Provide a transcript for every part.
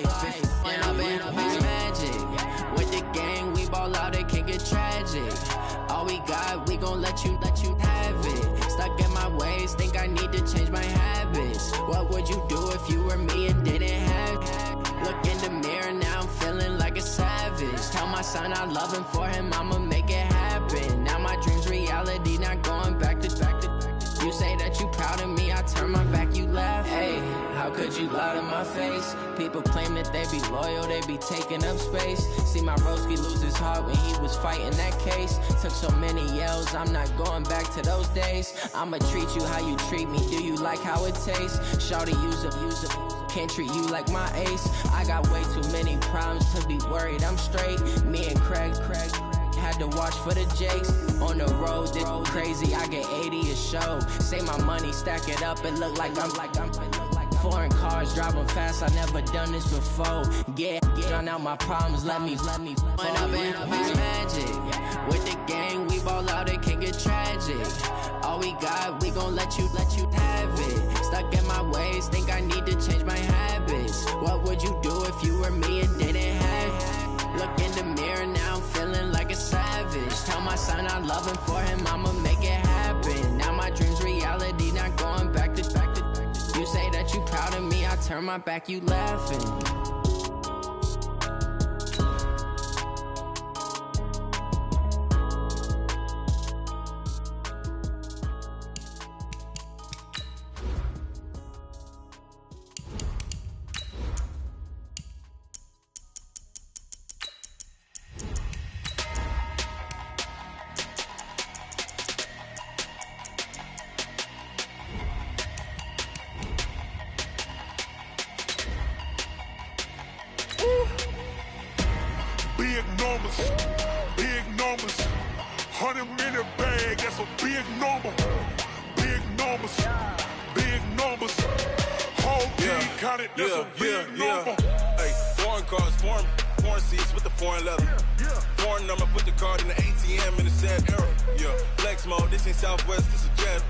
And I've been magic. With the gang, we ball out, it can get tragic. All we got, we gon' let you have it. Stuck in my ways, think I need to change my habits. What would you do if you were me and didn't have it? Look in the mirror, now I'm feeling like a savage. Tell my son I love him, for him I'ma make it happen. Now my dream's reality, not going back to. You say that you proud of me, I turn my back, you laugh. Hey, how could you lie to my face? People claim that they be loyal, they be taking up space. See my broski lose his heart when he was fighting that case. Took so many yells, I'm not going back to those days. I'ma treat you how you treat me, do you like how it tastes? Shawty, use up, can't treat you like my ace. I got way too many problems to be worried, I'm straight. Me and Craig had to watch for the Jakes. On the road, this crazy, I get 80 a show. Say my money, stack it up, it look like I'm foreign cars, driving fast, I never done this before. Drown out my problems, let me When I've been magic. With the gang, we ball out, it can get tragic. All we got, we gon' let you have it. Stuck in my ways, think I need to change my habits. What would you do if you were me and didn't have it? Look in the mirror, now I'm feeling like a savage. Tell my son I love him, for him I'ma make it happen. Now my dream's reality, not going back to. You say that you proud of me, I turn my back, you laughing. Big numbers, 100-minute bag, that's a big number. Big numbers, whole team counted, that's a big number. Hey, foreign cars, foreign seats with the foreign leather. Foreign number, put the card in the ATM in the sad era. Yeah, flex mode, this ain't Southwest, this a jet.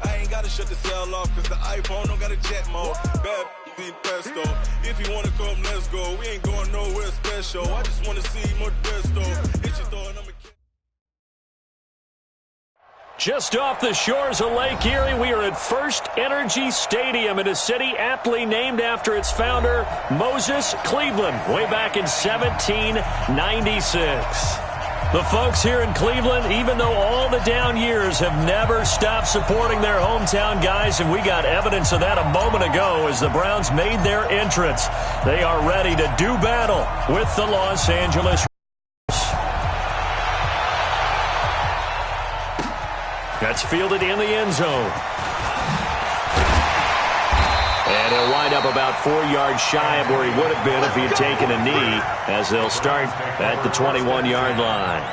I ain't gotta shut the cell off, cause the iPhone don't got a jet mode. Bad being pesto. If you wanna come, let's go. We ain't going nowhere special. I just wanna see more Modesto. Hit your throw and I'm a kid. Just off the shores of Lake Erie, we are at First Energy Stadium in a city aptly named after its founder, Moses Cleveland, way back in 1796. The folks here in Cleveland, even though all the down years, have never stopped supporting their hometown guys, and we got evidence of that a moment ago as the Browns made their entrance. They are ready to do battle with the Los Angeles Rams. That's fielded in the end zone. And he'll wind up about 4 yards shy of where he would have been if he had taken a knee, as they'll start at the 21-yard line.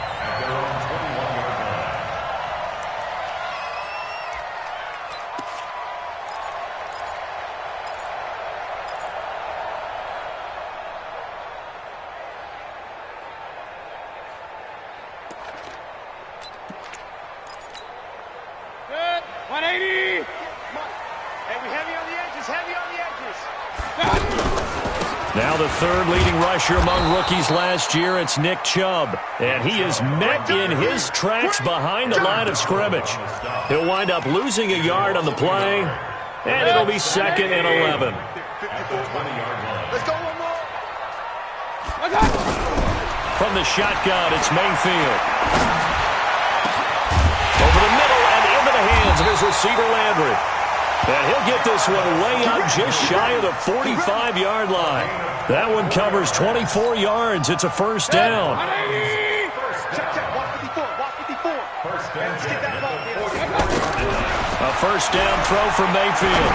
Good. 180. Hey, we heavy on the edges, Now the third leading rusher among rookies last year, it's Nick Chubb. And he is met in his tracks behind the line of scrimmage. He'll wind up losing a yard on the play, and it'll be 2nd and 11. Let's go one more. From the shotgun, it's Mayfield. Over the middle and into the hands of his receiver, Landry. And he'll get this one way up just shy of the 45-yard line. That one covers 24 yards. It's a first down. Check, 154. A first down throw for Mayfield.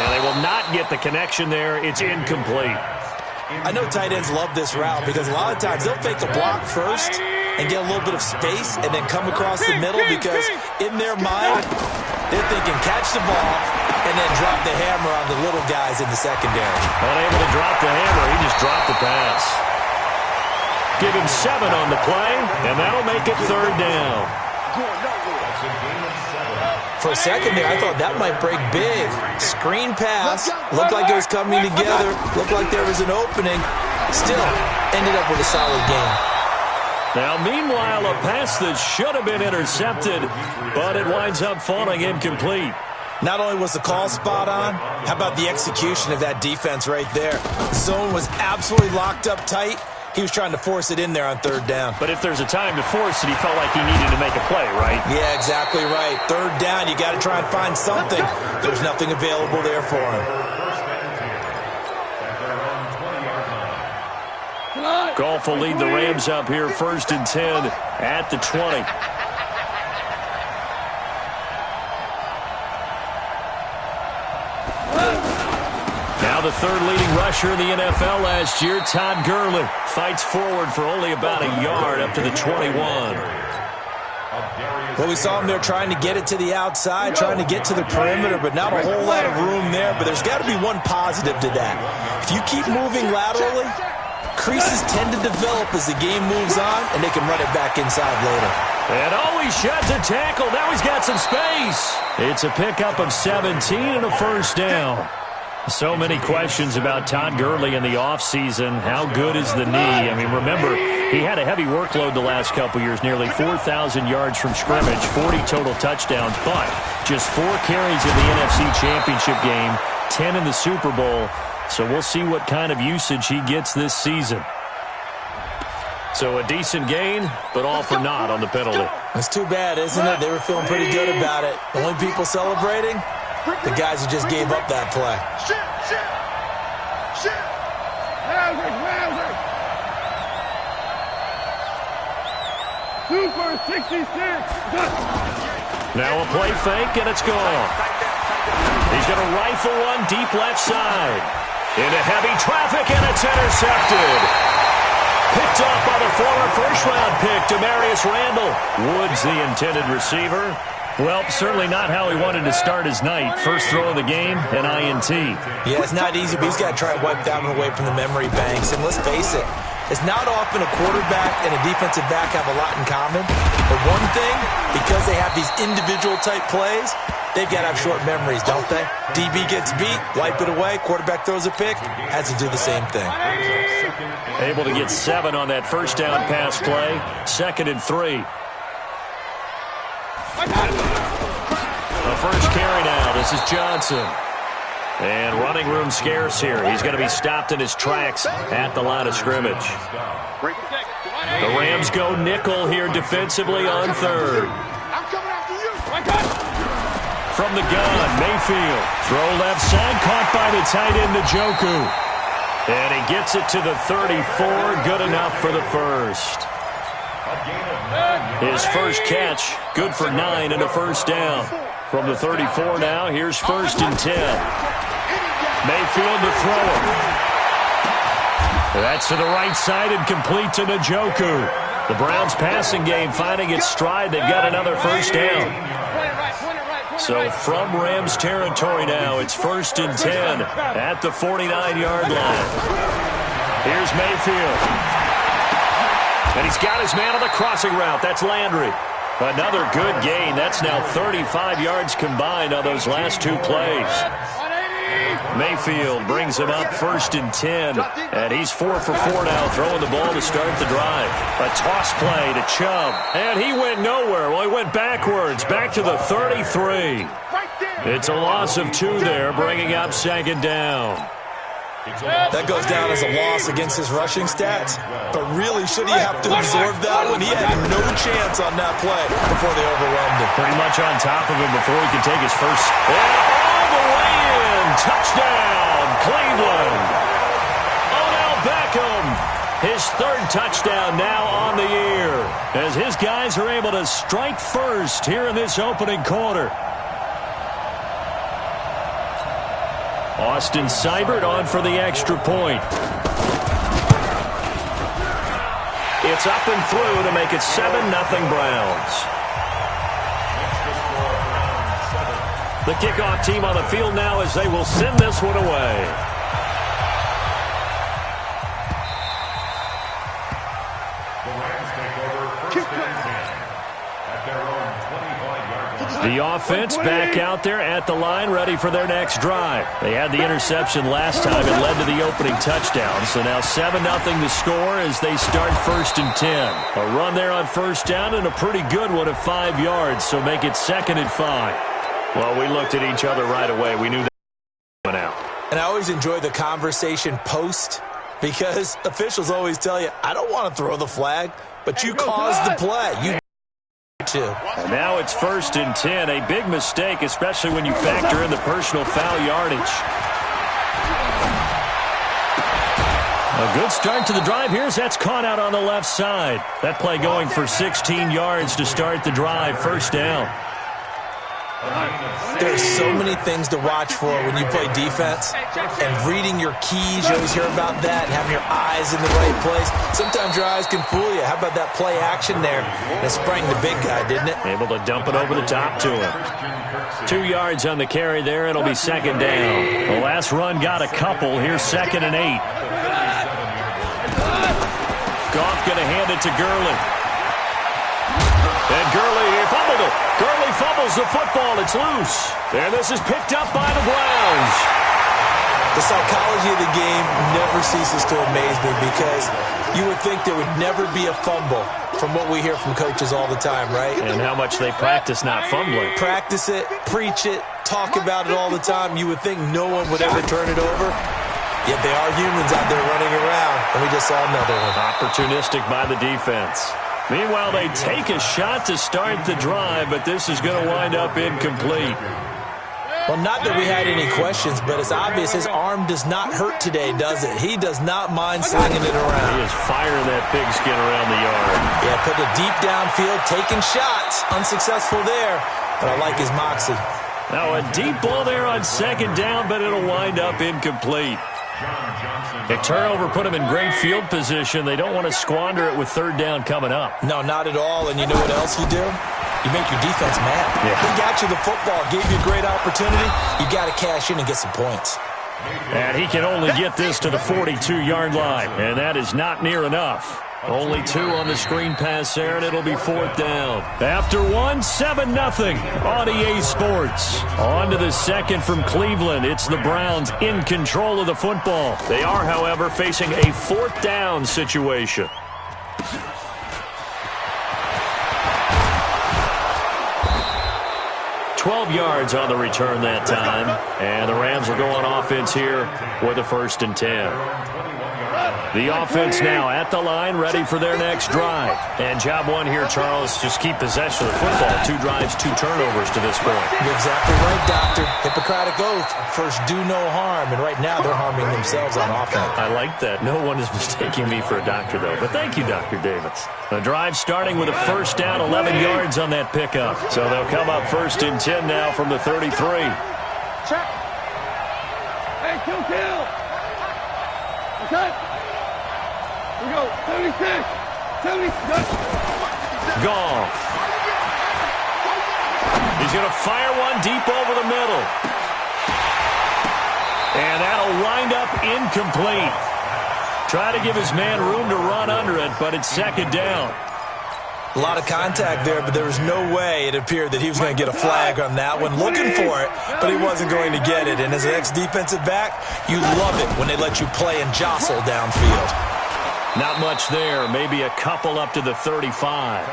And they will not get the connection there. It's incomplete. I know tight ends love this route because a lot of times they'll fake a block first and get a little bit of space and then come across the middle because in their mind, they're thinking catch the ball and then drop the hammer on the little guys in the secondary. Unable to drop the hammer, he just dropped the pass. Give him 7 on the play, and that'll make it 3rd down. For a second there, I thought that might break big. Screen pass. Looked like it was coming together. Looked like there was an opening. Still, ended up with a solid game. Now, meanwhile, a pass that should have been intercepted, but it winds up falling incomplete. Not only was the call spot on, how about the execution of that defense right there? Zone was absolutely locked up tight. He was trying to force it in there on third down. But if there's a time to force it, he felt like he needed to make a play, right? Yeah, exactly right. Third down, you got to try and find something. There's nothing available there for him. Goff will lead the Rams up here, 1st and 10 at the 20. Now the third leading rusher in the NFL last year, Todd Gurley, fights forward for only about a yard up to the 21. Well, we saw him there trying to get it to the outside, trying to get to the perimeter, but not a whole lot of room there. But there's got to be one positive to that. If you keep moving laterally, creases tend to develop as the game moves on, and they can run it back inside later. And always shot to tackle. Now he's got some space. It's a pickup of 17 and a first down. So many questions about Todd Gurley in the offseason. How good is the knee? I mean, remember, he had a heavy workload the last couple years, nearly 4,000 yards from scrimmage, 40 total touchdowns, but just 4 carries in the NFC Championship game, 10 in the Super Bowl. So we'll see what kind of usage he gets this season. So a decent gain, but all for naught on the penalty. That's too bad, isn't it? They were feeling pretty good about it. The only people celebrating, the guys who just gave up that play. Super 66. Now a play fake, and it's gone. He's going to rifle one deep left side. Into heavy traffic, and it's intercepted. Picked up by the former first-round pick, Demarius Randall. Woods, the intended receiver. Well, certainly not how he wanted to start his night. First throw of the game, an INT. Yeah, it's not easy, but he's got to try and wipe that one away from the memory banks. And let's face it, it's not often a quarterback and a defensive back have a lot in common. But one thing, because they have these individual-type plays, they've got to have short memories, don't they? DB gets beat, wipe it away, quarterback throws a pick, has to do the same thing. Able to get 7 on that first down pass play. 2nd and 3. The first carry now. This is Johnson. And running room scarce here. He's going to be stopped in his tracks at the line of scrimmage. The Rams go nickel here defensively on third. From the gun, Mayfield. Throw left side, caught by the tight end, Njoku. And he gets it to the 34. Good enough for the first. His first catch, good for 9 and a first down. From the 34 now, here's 1st and 10. Mayfield to throw it. That's to the right side and complete to Njoku. The Browns passing game finding its stride. They've got another first down. So from Rams territory now, it's 1st and 10 at the 49-yard line. Here's Mayfield. And he's got his man on the crossing route. That's Landry. Another good gain. That's now 35 yards combined on those last 2 plays. Mayfield brings him up 1st and 10. And he's 4 for 4 now, throwing the ball to start the drive. A toss play to Chubb. And he went nowhere. Well, he went backwards, back to the 33. It's a loss of 2 there, bringing up 2nd down. That goes down as a loss against his rushing stats. But really, should he have to absorb that one? He had no chance on that play before they overwhelmed him. Pretty much on top of him before he could take his first. And all the way in. Touchdown, Cleveland. Odell Beckham. His 3rd touchdown now on the year. As his guys are able to strike first here in this opening quarter. Austin Seibert on for the extra point. It's up and through to make it 7-0 Browns. The kickoff team on the field now as they will send this one away. The offense back out there at the line, ready for their next drive. They had the interception last time. It led to the opening touchdown. So now 7-0 the score as they start 1st and 10. A run there on 1st down and a pretty good one at 5 yards. So make it 2nd and 5. Well, we looked at each other right away. We knew that was coming out. And I always enjoy the conversation post because officials always tell you, I don't want to throw the flag, but you caused the play. You too. And now it's 1st and 10. A big mistake, especially when you factor in the personal foul yardage. A good start to the drive. That's caught out on the left side. That play going for 16 yards to start the drive. 1st down. There's so many things to watch for when you play defense, and reading your keys, you always hear about that, and having your eyes in the right place. Sometimes your eyes can fool you. How about that play action there? It sprang the big guy, didn't it? Able to dump it over the top to him. 2 yards on the carry there. It'll be 2nd down. The last run got a couple. Here's 2nd and 8. Goff going to hand it to Gurley. And Gurley fumbled it. Gurley fumbles the football. It's loose. And this is picked up by the Browns. The psychology of the game never ceases to amaze me because you would think there would never be a fumble from what we hear from coaches all the time, right? And how much they practice not fumbling. Practice it, preach it, talk about it all the time. You would think no one would ever turn it over. Yet they are humans out there running around, and we just saw another one. Opportunistic by the defense. Meanwhile, they take a shot to start the drive, but this is going to wind up incomplete. Well, not that we had any questions, but it's obvious his arm does not hurt today, does it? He does not mind slinging it around. He is firing that pigskin around the yard. Yeah, put it deep downfield, taking shots. Unsuccessful there, but I like his moxie. Now a deep ball there on 2nd down, but it'll wind up incomplete. A turnover put him in great field position. They don't want to squander it with 3rd down coming up. No, not at all. And you know what else you do? You make your defense mad. Yeah. They got you the football, gave you a great opportunity. You got to cash in and get some points. And he can only get this to the 42-yard line, and that is not near enough. Only 2 on the screen pass there, and it'll be 4th down. After 1, 7-0 on EA Sports. On to the 2nd from Cleveland. It's the Browns in control of the football. They are, however, facing a 4th down situation. $12 yards on the return that time. And the Rams will go on offense here with a 1st and 10. The offense now at the line, ready for their next drive. And job one here, Charles, just keep possession of the football. 2 drives, 2 turnovers to this point. You're exactly right, Doctor. Hippocratic oath. First, do no harm. And right now, they're harming themselves on offense. I like that. No one is mistaking me for a doctor, though. But thank you, Dr. Davis. The drive starting with a 1st down, 11 yards on that pickup. So they'll come up 1st and 10 now from the 33. Check. Hey, kill. Okay. We go, 76, 76. Goff. He's going to fire one deep over the middle. And that'll wind up incomplete. Try to give his man room to run under it, but it's 2nd down. A lot of contact there, but there was no way it appeared that he was going to get a flag on that one. Looking for it, but he wasn't going to get it. And as an ex-defensive back, you love it when they let you play and jostle downfield. Not much there. Maybe a couple up to the 35.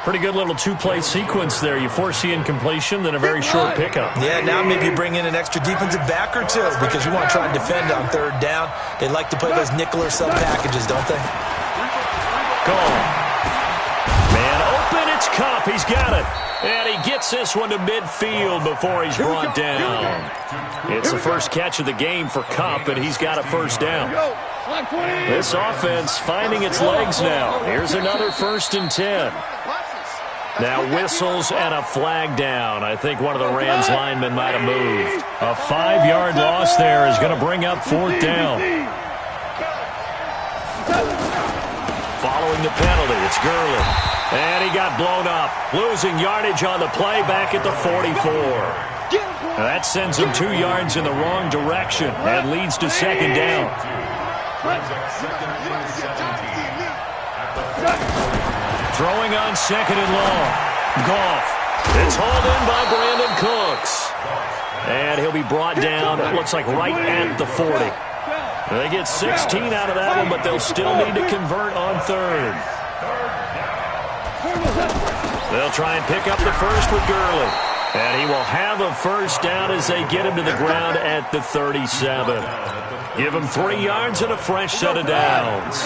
Pretty good little 2-play sequence there. You force the incompletion, then a very short pickup. Yeah, now maybe you bring in an extra defensive back or 2 because you want to try and defend on 3rd down. They like to play those nickel or sub packages, don't they? Goal. Man open, it's Kupp. He's got it. And he gets this one to midfield before he's brought down. It's the first catch of the game for Kupp, and he's got a 1st down. This offense finding its legs now. Here's another 1st and 10. Now whistles and a flag down. I think one of the Rams linemen might have moved. A 5-yard loss there is going to bring up 4th down. Following the penalty, it's Gurley. And he got blown up. Losing yardage on the play back at the 44. Now that sends him 2 yards in the wrong direction and leads to 2nd down. Throwing on 2nd and long. Goff It's hauled in by Brandon Cooks. And he'll be brought down, it looks like right at the 40. They get 16 out of that one, but they'll still need to convert on third. They'll try and pick up the first with Gurley. And he will have a first down as they get him to the ground at the 37. Give him 3 yards and a fresh set of downs.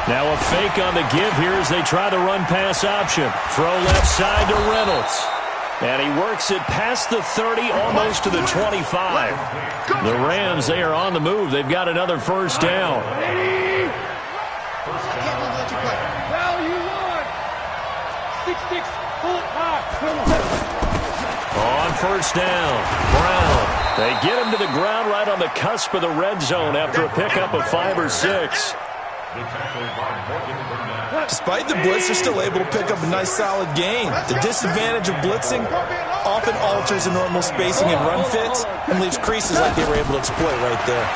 Now a fake on the give here as they try to run pass option. Throw left side to Reynolds. And he works it past the 30, almost to the 25. The Rams, they are on the move. They've got another first down. On first down, Brown. They get him to the ground right on the cusp of the red zone after a pickup of 5 or 6. Despite the blitz, they're still able to pick up a nice solid gain. The disadvantage of blitzing often alters the normal spacing and run fits and leaves creases like they were able to exploit right there.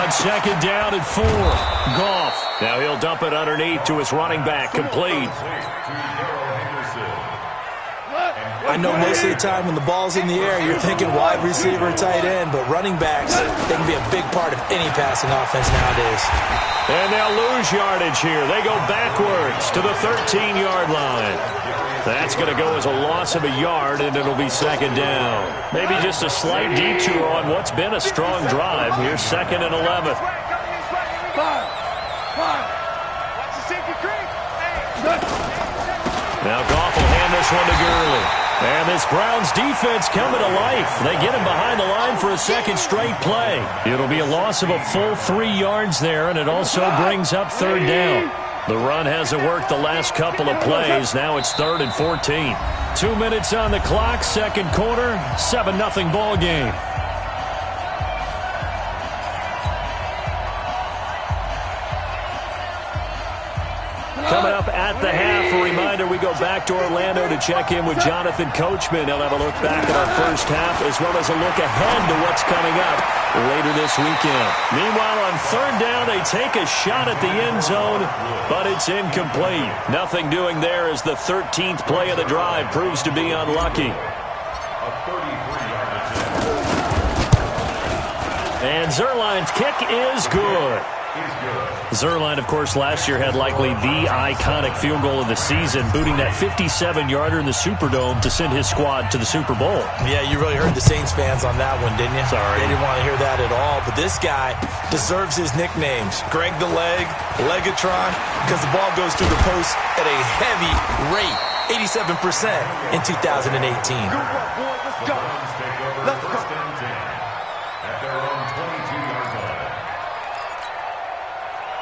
On second down and 4, Goff. Now he'll dump it underneath to his running back, complete. I know most of the time when the ball's in the air, you're thinking wide receiver, tight end, but running backs, they can be a big part of any passing offense nowadays. And they'll lose yardage here. They go backwards to the 13-yard line. That's going to go as a loss of a yard, and it'll be second down. Maybe just a slight detour on what's been a strong drive. Here's 2nd and 11. Now Goff will hand this one to Gurley. And this Browns defense coming to life. They get him behind the line for a second straight play. It'll be a loss of a full 3 yards there, and it also brings up third down. The run hasn't worked the last couple of plays. Now it's 3rd and 14. 2 minutes on the clock, second quarter, 7-0 ball game. Coming up at the half, a reminder, we go back to Orlando to check in with Jonathan Coachman. He'll have a look back at our first half as well as a look ahead to what's coming up later this weekend. Meanwhile, on third down, they take a shot at the end zone, but it's incomplete. Nothing doing there as the 13th play of the drive proves to be unlucky. And Zuerlein's kick is good. Zuerlein, of course, last year had likely the iconic field goal of the season, booting that 57-yarder in the Superdome to send his squad to the Super Bowl. Yeah, you really heard the Saints fans on that one, didn't you? Sorry. They didn't want to hear that at all. But this guy deserves his nicknames. Greg the Leg, Legatron, because the ball goes through the post at a heavy rate, 87% in 2018. Let's go. Let's go.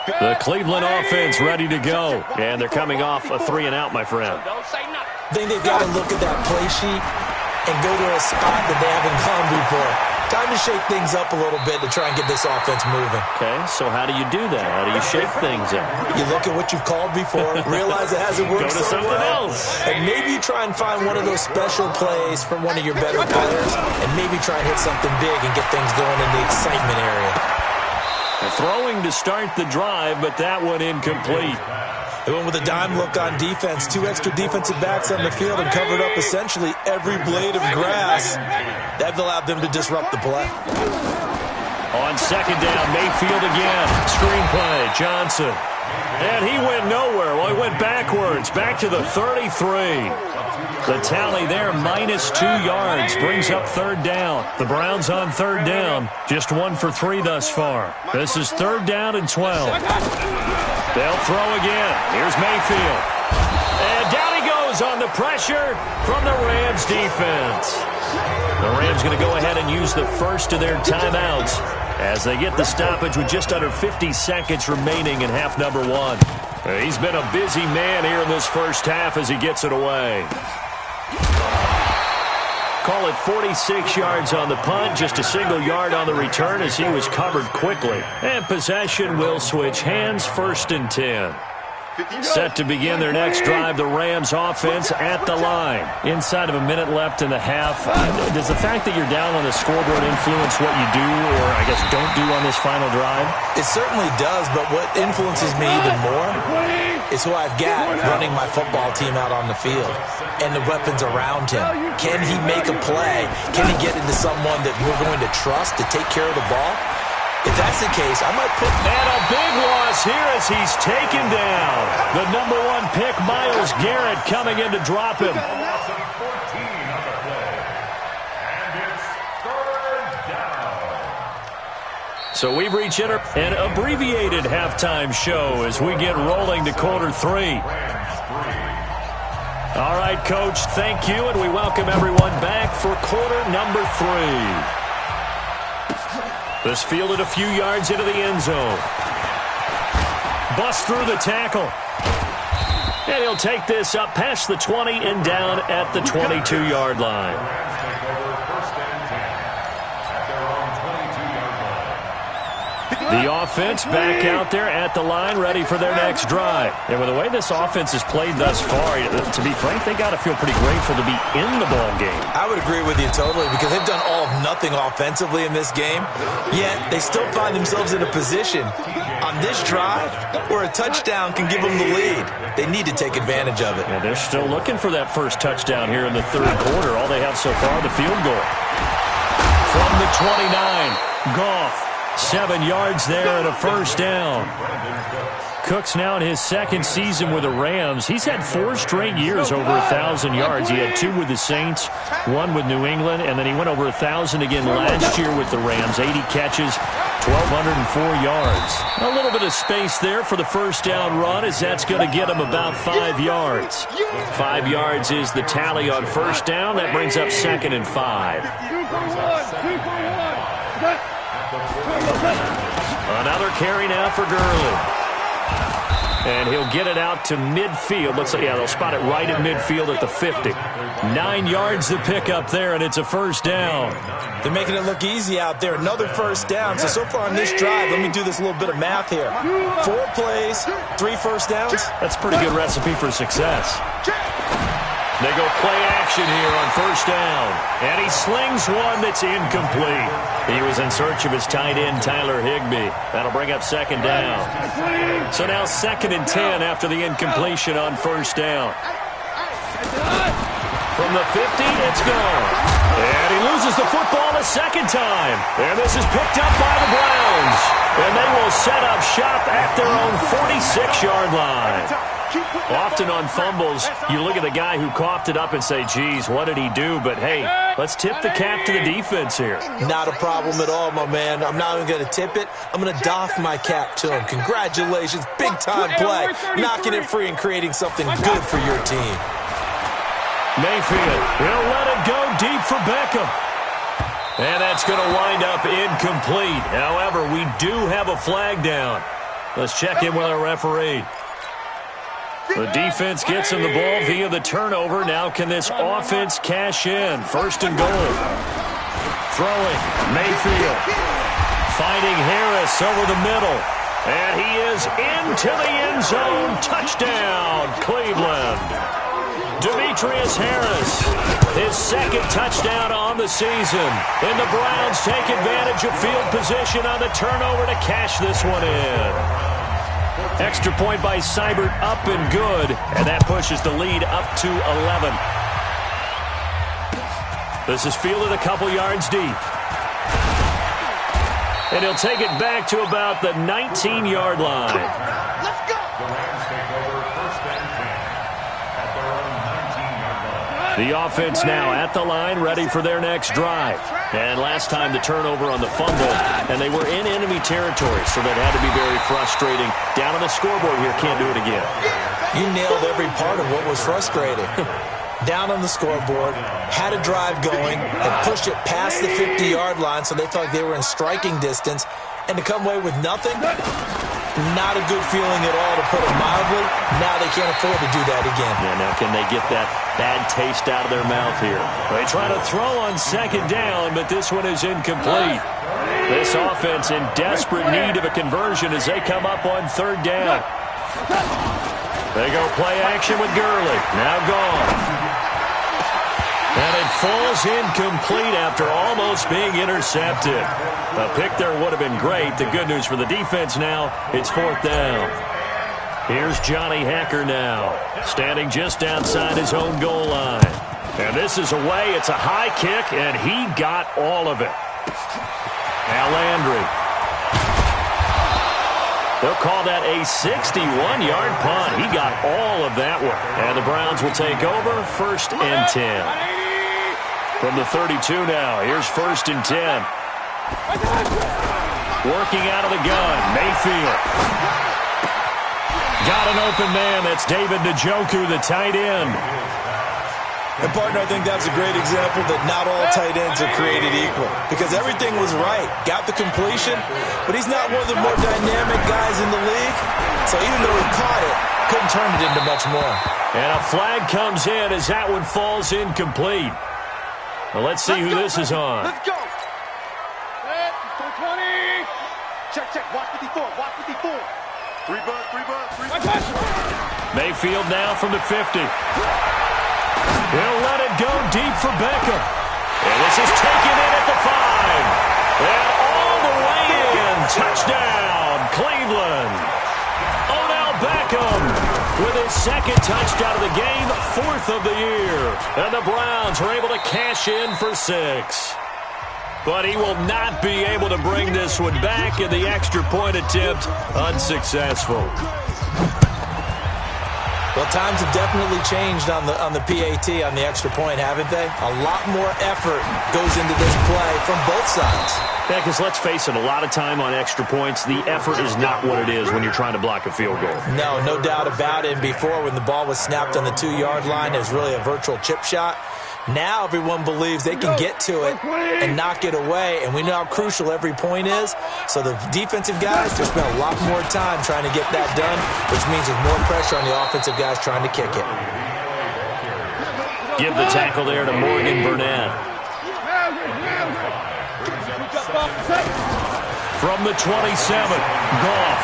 The Cleveland offense ready to go. And they're coming off a 3-and-out, my friend. I think they've got to look at that play sheet and go to a spot that they haven't gone before. Time to shake things up a little bit to try and get this offense moving. Okay, so how do you do that? How do you shake things up? You look at what you've called before, realize it hasn't worked Go to so something well, else. and maybe you try and find one of those special plays from one of your better players, and maybe try and hit something big and get things going in the excitement area. Throwing to start the drive, but that one incomplete. They went with a dime look on defense. 2 extra defensive backs on the field and covered up essentially every blade of grass. That allowed them to disrupt the play. On second down, Mayfield again. Screenplay, Johnson. And he went nowhere. Well, he went backwards, back to the 33. The tally there, -2 yards, brings up third down. The Browns on third down, just 1 for 3 thus far. This is 3rd down and 12. They'll throw again. Here's Mayfield. And down he goes on the pressure from the Rams defense. The Rams going to go ahead and use the first of their timeouts as they get the stoppage with just under 50 seconds remaining in half number 1. He's been a busy man here in this first half as he gets it away. Call it 46 yards on the punt, just a single yard on the return as he was covered quickly. And possession will switch hands, 1st and 10. Set to begin their next drive, the Rams offense at the line. Inside of a minute left in the half. Does the fact that you're down on the scoreboard influence what you do or, I guess, don't do on this final drive? It certainly does, but what influences me even more is who I've got running my football team out on the field and the weapons around him. Can he make a play? Can he get into someone that we're going to trust to take care of the ball? If that's the case, I might put... And a big loss here as he's taken down. The number 1 pick, Myles Garrett, coming in to drop him. So we've reached an abbreviated halftime show as we get rolling to quarter 3. All right, Coach, thank you, and we welcome everyone back for quarter number 3. This fielded a few yards into the end zone. Bust through the tackle. And he'll take this up past the 20 and down at the 22-yard line. The offense back out there at the line, ready for their next drive. And with the way this offense has played thus far, to be frank, they got to feel pretty grateful to be in the ball game. I would agree with you totally because they've done all of nothing offensively in this game, yet they still find themselves in a position on this drive where a touchdown can give them the lead. They need to take advantage of it. Yeah, they're still looking for that first touchdown here in the third quarter. All they have so far, the field goal. From the 29, Goff. 7 yards there and a first down. Cook's now in his second season with the Rams. He's had 4 straight years over 1,000 yards. He had 2 with the Saints, 1 with New England, and then he went over 1,000 again last year with the Rams. 80 catches, 1,204 yards. A little bit of space there for the first down run as that's going to get him about 5 yards. 5 yards is the tally on first down. That brings up 2nd and 5. Another carry now for Gurley. And he'll get it out to midfield. Looks like, yeah, they'll spot it right at midfield at the 50. 9 yards to pick up there, and it's a first down. They're making it look easy out there. Another first down. So far on this drive, let me do this little bit of math here. 4 plays, 3 first downs. That's a pretty good recipe for success. They go play action here on first down. And he slings one that's incomplete. He was in search of his tight end, Tyler Higbee. That'll bring up 2nd down. So now 2nd and 10 after the incompletion on first down. From the 50, it's gone. And he loses the football a second time. And this is picked up by the Browns. And they will set up shop at their own 46-yard line. Often on fumbles, you look at the guy who coughed it up and say, geez, what did he do? But, hey, let's tip the cap to the defense here. Not a problem at all, my man. I'm not even going to tip it. I'm going to doff my cap to him. Congratulations. Big-time play. Knocking it free and creating something good for your team. Mayfield will let it go deep for Beckham. And that's going to wind up incomplete. However, we do have a flag down. Let's check in with our referee. The defense gets him the ball via the turnover. Now can this offense cash in? 1st and goal. Throwing. Mayfield. Finding Harris over the middle. And he is into the end zone. Touchdown, Cleveland. Demetrius Harris, his 2nd touchdown on the season. And the Browns take advantage of field position on the turnover to cash this one in. Extra point by Seibert, up and good. And that pushes the lead up to 11. This is fielded a couple yards deep. And he'll take it back to about the 19-yard line. Let's go! The offense now at the line, ready for their next drive. And last time the turnover on the fumble, and they were in enemy territory, so that had to be very frustrating. Down on the scoreboard here, can't do it again. You nailed every part of what was frustrating. Down on the scoreboard, had a drive going, and pushed it past the 50-yard line, so they felt like they were in striking distance, and to come away with nothing, not a good feeling at all, to put it mildly. Now they can't afford to do that again. Yeah, now can they get that bad taste out of their mouth here? They try to throw on 2nd down, but this one is incomplete. This offense in desperate need of a conversion as they come up on 3rd down. They go play action with Gurley. Now gone. And it falls incomplete after almost being intercepted. A pick there would have been great. The good news for the defense now, it's 4th down. Here's Johnny Hacker now, standing just outside his own goal line. And this is away. It's a high kick, and he got all of it. Now Landry. They'll call that a 61-yard punt. He got all of that one. And the Browns will take over 1st and 10. From the 32 now, here's 1st and 10. Working out of the gun, Mayfield. Got an open man. That's David Njoku, the tight end. And, partner, I think that's a great example that not all tight ends are created equal. Because everything was right. Got the completion, but he's not one of the more dynamic guys in the league. So even though he caught it, couldn't turn it into much more. And a flag comes in as that one falls incomplete. Well, let's see who this is on. Let's go. 20. Check. Watch 54. Watch 54. 3 bucks. Mayfield now from the 50. He'll let it go deep for Beckham. And this is taken in at the 5. And all the way in. Touchdown, Cleveland. Odell Beckham with his 2nd touchdown of the game, 4th of the year. And the Browns are able to cash in for 6. But he will not be able to bring this one back, in the extra point attempt unsuccessful. Well, times have definitely changed on the PAT, on the extra point, haven't they? A lot more effort goes into this play from both sides. Yeah, because let's face it, a lot of time on extra points, the effort is not what it is when you're trying to block a field goal. No doubt about it. And before, when the ball was snapped on the 2-yard line, it was really a virtual chip shot. Now everyone believes they can get to it and knock it away, and we know how crucial every point is. So the defensive guys just spent a lot more time trying to get that done, which means there's more pressure on the offensive guys trying to kick it. Give the tackle there to Morgan Burnett. From the 27, Goff.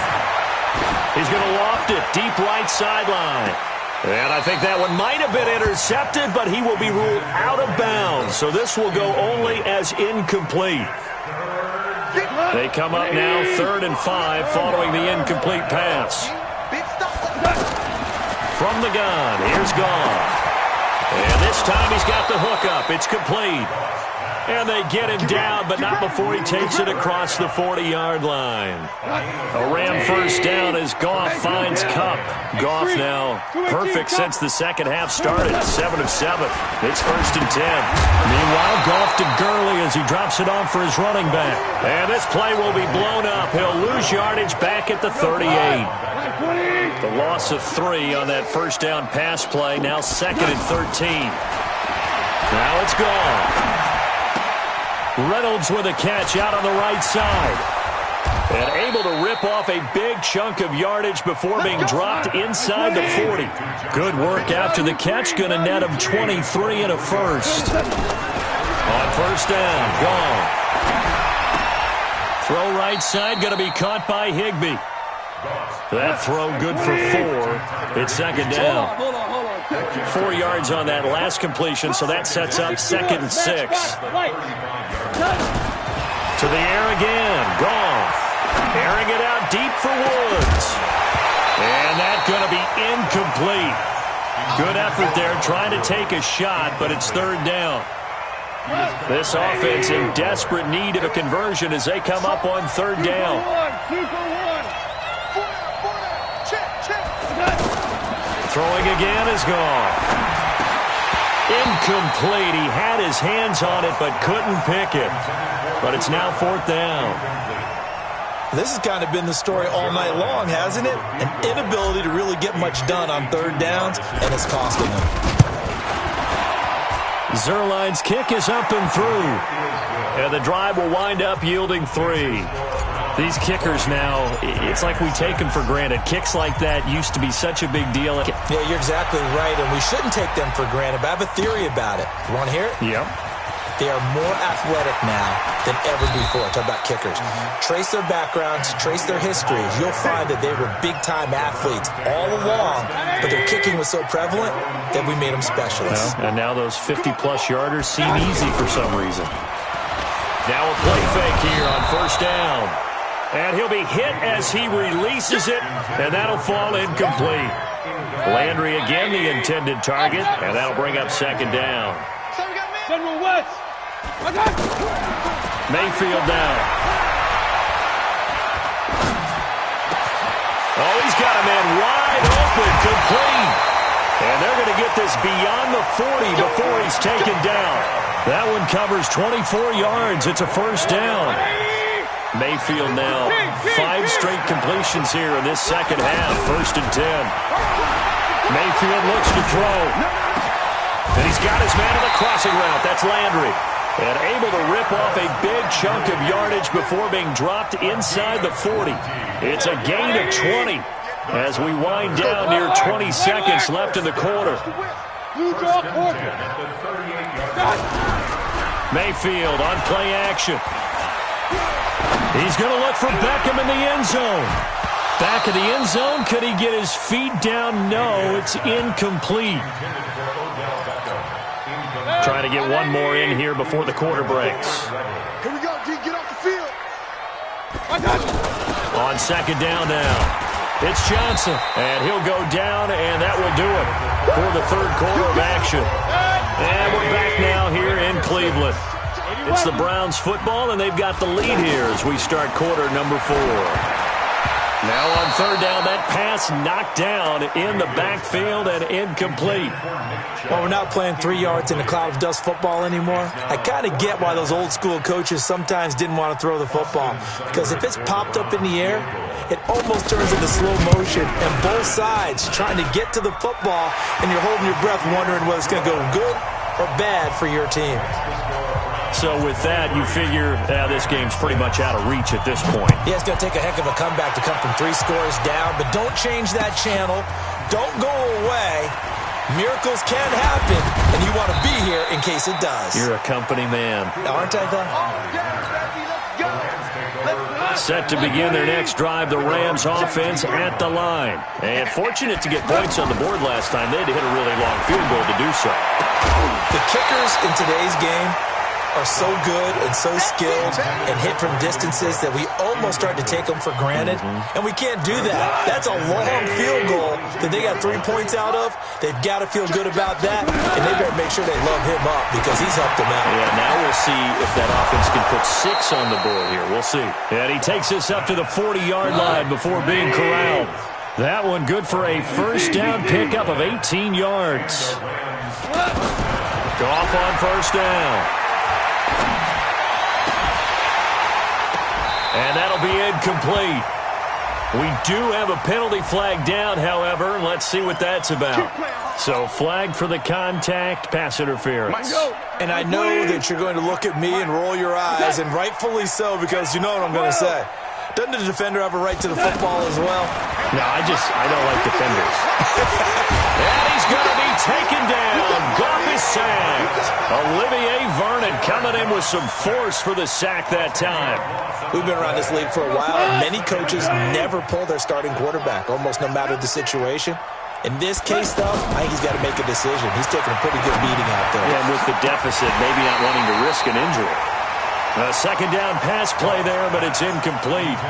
He's going to loft it deep right sideline. And I think that one might have been intercepted, but he will be ruled out of bounds. So this will go only as incomplete. They come up now 3rd and 5 following the incomplete pass. From the gun, here's Goff. And this time he's got the hook up. It's complete. And they get him down, but not before he takes it across the 40-yard line. A Ram 1st down as Goff finds Kupp. Goff now perfect since the second half started, 7 of 7. It's 1st and 10. Meanwhile, Goff to Gurley as he drops it off for his running back. And this play will be blown up. He'll lose yardage back at the 38. The loss of 3 on that 1st down pass play, now 2nd and 13. Now it's gone. Reynolds with a catch out on the right side. And able to rip off a big chunk of yardage before being dropped inside the 40. Good work after the catch. Going to net him 23 and a 1st. On 1st down, gone. Throw right side, going to be caught by Higbee. That throw good for 4. It's 2nd down. 4 yards on that last completion, so that sets up 2nd and 6. To the air again. Goff. Airing it out deep for Woods. And that's going to be incomplete. Good effort there trying to take a shot, but it's 3rd down. This offense in desperate need of a conversion as they come up on 3rd down. Throwing again is Goff. Incomplete. He had his hands on it but couldn't pick it. But it's now 4th down. This has kind of been the story all night long, hasn't it? An inability to really get much done on 3rd downs, and it's costing them. Zerline's kick is up and through. And the drive will wind up yielding 3. These kickers now, it's like we take them for granted. Kicks like that used to be such a big deal. Yeah, you're exactly right, and we shouldn't take them for granted, but I have a theory about it. You want to hear it? Yep. they are more athletic now than ever before. Talk about kickers. Trace their backgrounds, trace their histories. You'll find that they were big-time athletes all along, but their kicking was so prevalent that we made them specialists. And now those 50-plus yarders seem easy for some reason. Now a play fake here on first down. And he'll be hit as he releases it, and that'll fall incomplete. Landry again the intended target, and that'll bring up second down. Mayfield down. Oh, he's got a man wide open, complete. And they're going to get this beyond the 40 before he's taken down. That one covers 24 yards. It's a first down. Mayfield now 5 straight completions here in this second half. 1st and 10. Mayfield looks to throw. And he's got his man on the crossing route. That's Landry. And able to rip off a big chunk of yardage before being dropped inside the 40. It's a gain of 20 as we wind down near 20 seconds left in the quarter. Mayfield on play action. He's going to look for Beckham in the end zone. Back of the end zone. Could he get his feet down? No, it's incomplete. Trying to get one more in here before the quarter breaks. Here we go, G. Get off the field. On second down now. It's Johnson, and he'll go down, and that will do it for the third quarter of action. And we're back now here in Cleveland. It's the Browns football, and they've got the lead here as we start quarter number 4. Now on third down, that pass knocked down in the backfield and incomplete. Well, we're not playing 3 yards in a cloud of dust football anymore. I kind of get why those old school coaches sometimes didn't want to throw the football. Because if it's popped up in the air, it almost turns into slow motion. And both sides trying to get to the football, and you're holding your breath wondering whether it's going to go good or bad for your team. So with that, you figure this game's pretty much out of reach at this point. Yeah, it's going to take a heck of a comeback to come from 3 scores down, but don't change that channel. Don't go away. Miracles can happen, and you want to be here in case it does. You're a company man. Aren't I, though? Set to begin their next drive, the Rams offense at the line. And fortunate to get points on the board last time. They had to hit a really long field goal to do so. The kickers in today's game are so good and so skilled and hit from distances that we almost start to take them for granted. And we can't do that. That's a long field goal that they got 3 points out of. They've got to feel good about that, and they better make sure they love him up because he's helped them out. Yeah, now we'll see if that offense can put 6 on the board here. We'll see. And he takes us up to the 40-yard line before being corralled. That one good for a first down pickup of 18 yards. Goff on first down. And that'll be incomplete. We do have a penalty flag down, however. Let's see what that's about. So flag for the contact, pass interference. And I know that you're going to look at me and roll your eyes, and rightfully so, because you know what I'm going to say. Doesn't the defender have a right to the football as well? No, I don't like defenders. And he's going to be taken down. Goff is sacked. Olivier Vernon coming in with some force for the sack that time. We've been around this league for a while, and many coaches never pull their starting quarterback, almost no matter the situation. In this case, though, I think he's got to make a decision. He's taking a pretty good beating out there. Yeah, and with the deficit, maybe not wanting to risk an injury. A second down pass play there, but it's incomplete.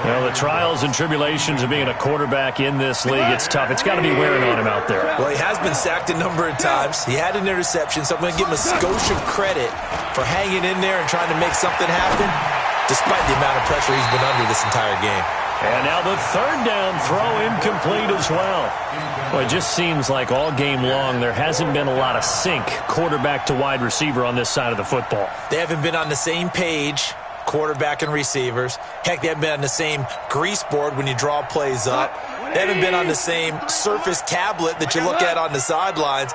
Well, the trials and tribulations of being a quarterback in this league, it's tough. It's got to be wearing on him out there. Well, he has been sacked a number of times. He had an interception, so I'm going to give him a skosh of credit for hanging in there and trying to make something happen, despite the amount of pressure he's been under this entire game. And now the third down throw incomplete as well. Well, it just seems like all game long there hasn't been a lot of sync quarterback to wide receiver on this side of the football. They haven't been on the same page, quarterback and receivers. Heck, they haven't been on the same grease board when you draw plays up. They haven't been on the same surface tablet that you look at on the sidelines.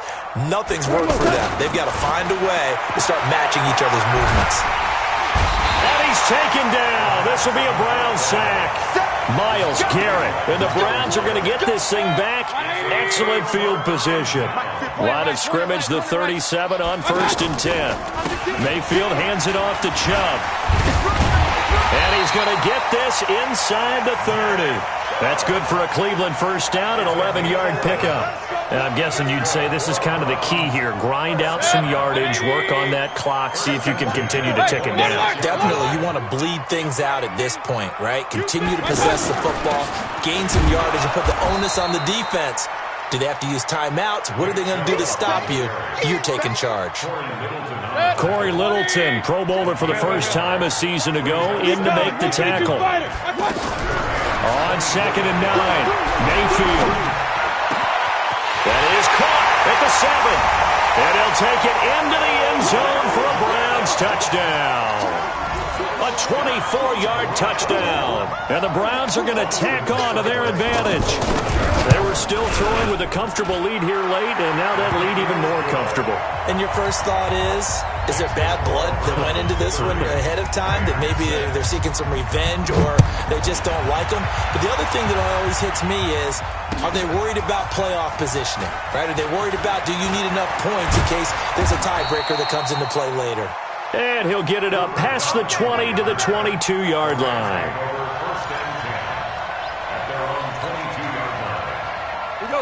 Nothing's worked for them. They've got to find a way to start matching each other's movements. And he's taken down. This will be a Browns sack. Myles Garrett. And the Browns are going to get this thing back. Excellent field position. Line of scrimmage, the 37 on 1st and 10. Mayfield hands it off to Chubb. And he's going to get this inside the 30. That's good for a Cleveland first down, an 11-yard pickup. And I'm guessing you'd say this is kind of the key here. Grind out some yardage, work on that clock, see if you can continue to tick it down. Definitely. You want to bleed things out at this point, right? Continue to possess the football, gain some yardage, and put the onus on the defense. Do they have to use timeouts? What are they going to do to stop you? You're taking charge. Corey Littleton, Pro Bowler for the first time a season ago, in to make the tackle. On 2nd and 9, Mayfield. That is caught at the 7. And he'll take it into the end zone for a Browns touchdown. A 24-yard touchdown. And the Browns are going to tack on to their advantage. They were still throwing with a comfortable lead here late, and now that lead even more comfortable. And your first thought is there bad blood that went into this one ahead of time, that maybe they're seeking some revenge or they just don't like them? But the other thing that always hits me is, are they worried about playoff positioning, right? Are they worried about, do you need enough points in case there's a tiebreaker that comes into play later? And he'll get it up past the 20 to the 22-yard line.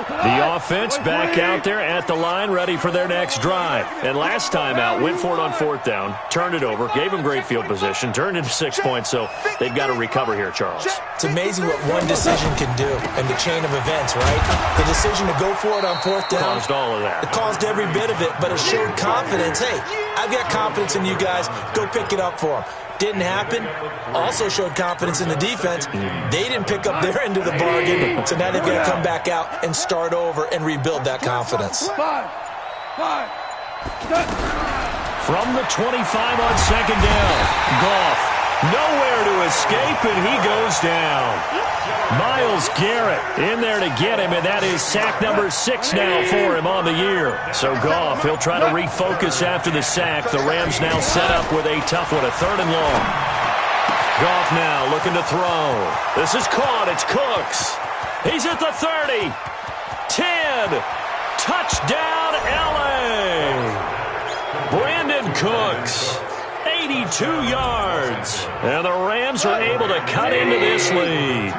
The offense back out there at the line, ready for their next drive. And last time out, went for it on 4th down, turned it over, gave them great field position, turned into 6 points, so they've got to recover here, Charles. It's amazing what one decision can do in the chain of events, right? The decision to go for it on 4th down. Caused all of that. It caused every bit of it, but it showed confidence. Hey, I've got confidence in you guys. Go pick it up for them. Didn't happen. Also showed confidence in the defense. They didn't pick up their end of the bargain, so now they've got to come back out and start over and rebuild that confidence. From the 25 on 2nd down, Goff nowhere to escape, and he goes down. Myles Garrett in there to get him, and that is sack number 6 now for him on the year. So Goff, he'll try to refocus after the sack. The Rams now set up with a tough one, a 3rd and long. Goff now looking to throw. This is caught. It's Cooks. He's at the 30. 10. Touchdown, L.A. Brandon Cooks. 82 yards. And the Rams are able to cut into this lead.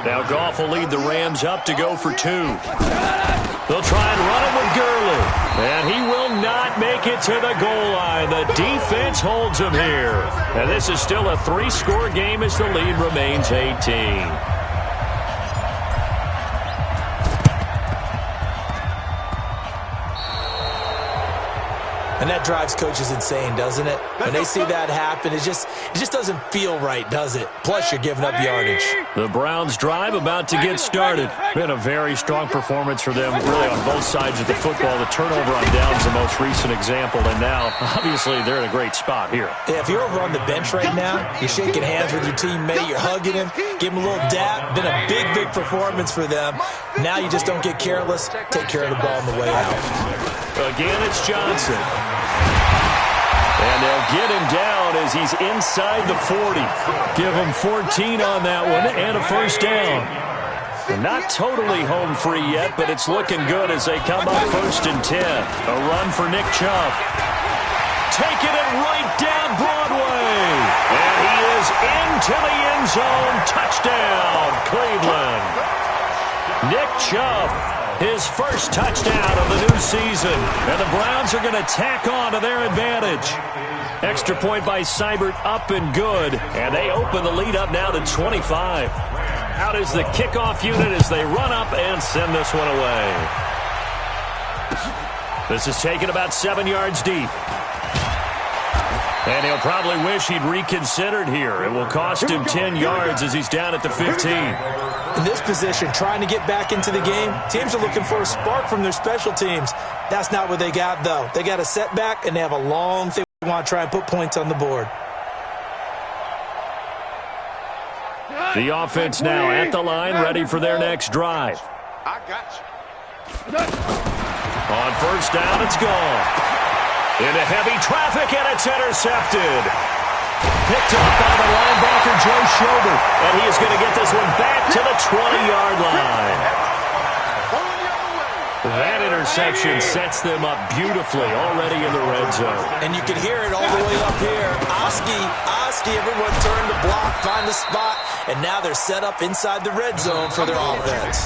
Now Goff will lead the Rams up to go for 2. They'll try and run it with Gurley. And he will not make it to the goal line. The defense holds him here. And this is still a 3-score game as the lead remains 18. And that drives coaches insane, doesn't it? When they see that happen, it just doesn't feel right, does it? Plus, you're giving up yardage. The Browns drive about to get started. Been a very strong performance for them, really on both sides of the football. The turnover on downs, the most recent example, and now, obviously, they're in a great spot here. Yeah, if you're over on the bench right now, you're shaking hands with your teammate, you're hugging him, give him a little dap. Been a big, big performance for them. Now you just don't get careless. Take care of the ball on the way out. Again, it's Johnson. And they'll get him down as he's inside the 40. Give him 14 on that one and a first down. And not totally home free yet, but it's looking good as they come up 1st and 10. A run for Nick Chubb. Taking it right down Broadway. And he is into the end zone. Touchdown, Cleveland. Nick Chubb. His first touchdown of the new season. And the Browns are going to tack on to their advantage. Extra point by Seibert up and good. And they open the lead up now to 25. Out is the kickoff unit as they run up and send this one away. This is taken about 7 yards deep. And he'll probably wish he'd reconsidered here. It will cost him 10 yards as he's down at the 15. In this position, trying to get back into the game, teams are looking for a spark from their special teams. That's not what they got, though. They got a setback, and they have a long thing they want to try and put points on the board. The offense now at the line, ready for their next drive. I got you. On 1st down, it's gone. Into heavy traffic, and it's intercepted. picked up by the linebacker, Joe Schobert. And he is going to get this one back to the 20-yard line. That interception sets them up beautifully already in the red zone. And you can hear it all the way up here. Oski, everyone turned to block, find the spot, and now they're set up inside the red zone for their offense.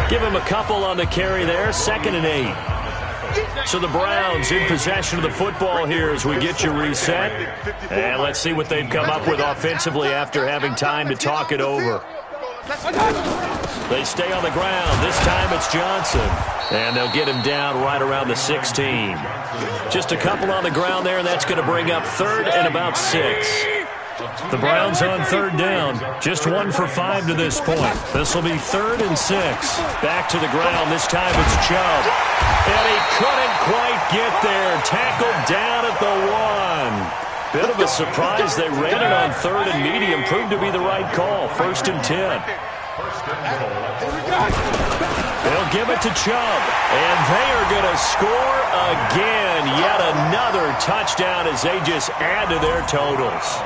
Give him a couple on the carry there, 2nd and 8. So the Browns in possession of the football here as we get you reset. And let's see what they've come up with offensively after having time to talk it over. They stay on the ground. This time it's Johnson. And they'll get him down right around the 16. Just a couple on the ground there, and that's going to bring up 3rd and about 6. The Browns on 3rd down. Just 1 for 5 to this point. This will be 3rd and 6. Back to the ground. This time it's Chubb. And he couldn't quite get there. Tackled down at the 1. Bit of a surprise. They ran it on 3rd and medium. Proved to be the right call. 1st and 10. They'll give it to Chubb. And they are going to score again. Yet another touchdown as they just add to their totals.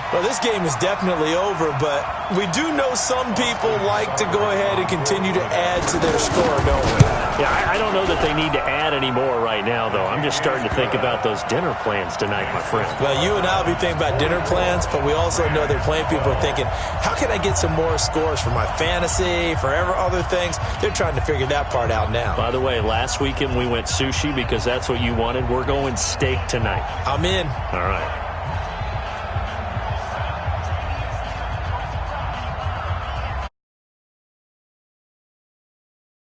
Well, this game is definitely over, but we do know some people like to go ahead and continue to add to their score, don't we? Yeah, I don't know that they need to add any more right now, though. I'm just starting to think about those dinner plans tonight, my friend. Well, you and I will be thinking about dinner plans, but we also know they're playing people are thinking, how can I get some more scores for my fantasy, for other things? They're trying to figure that part out now. By the way, last weekend we went sushi because that's what you wanted. We're going steak tonight. I'm in. All right.